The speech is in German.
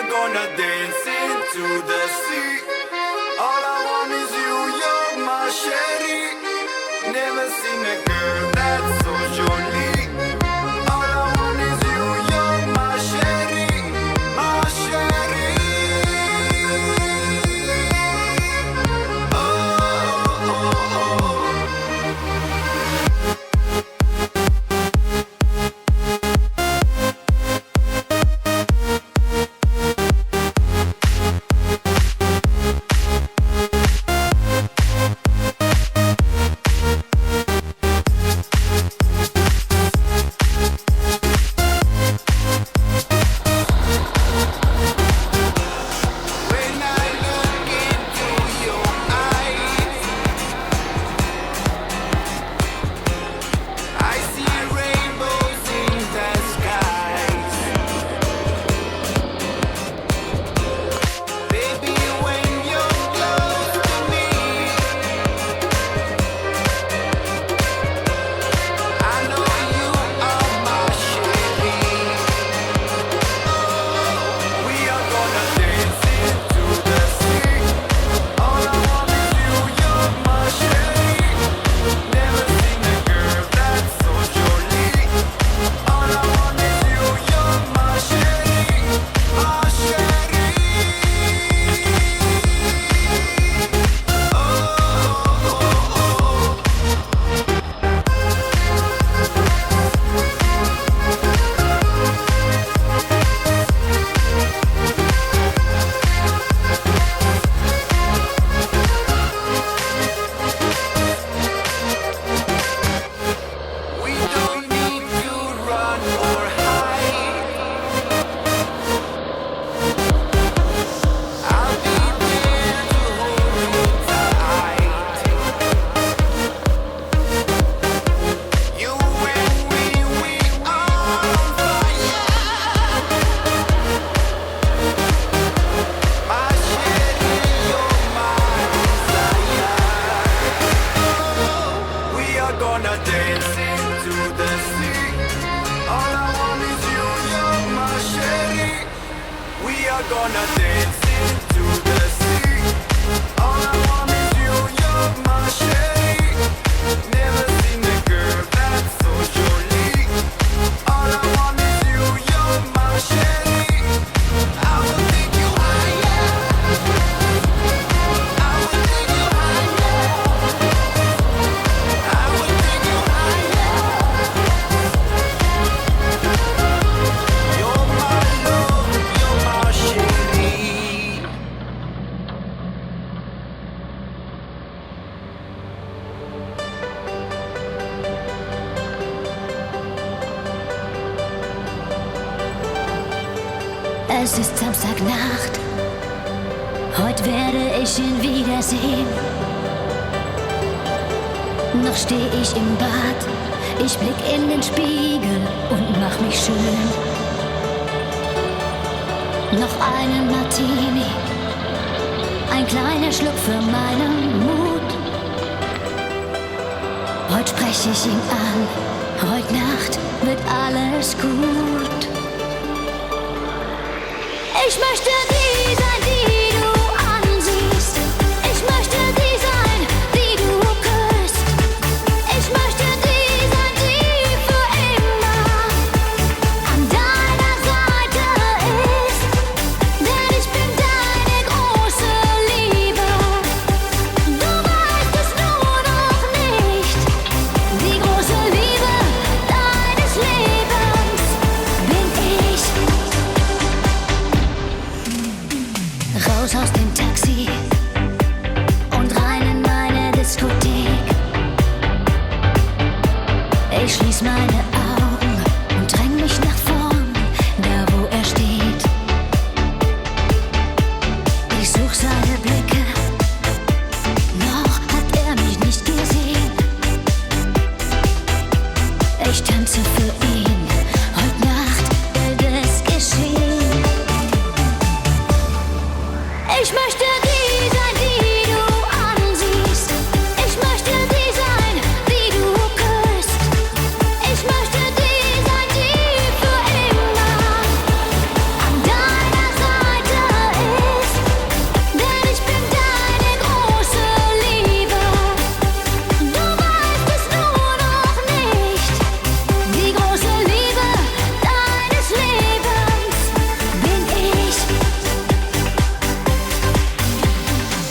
are gonna dance into the sea. All I want is you, you're my sherry. Never seen a girl that's so jolie. All I want is you, you're my sherry, my sherry. Oh, oh, oh, oh. Es ist Samstagnacht, heute werde ich ihn wiedersehen. Noch steh ich im Bad, ich blick in den Spiegel und mach mich schön. Noch einen Martini, ein kleiner Schluck für meinen Mut. Heute sprech ich ihn an, heute Nacht wird alles gut. Ich möchte die sein, die du ansiehst. Ich möchte die sein, die du küsst. Ich möchte die sein, die für immer an deiner Seite ist. Denn ich bin deine große Liebe. Du weißt es nur noch nicht. Die große Liebe deines Lebens bin ich. Raus aus dem Taxi und rein in meine Diskothek. Ich schließ meine Augen und dräng mich nach vorn, da wo er steht. Ich such seine Blicke, noch hat er mich nicht gesehen. Ich tanze für ihn.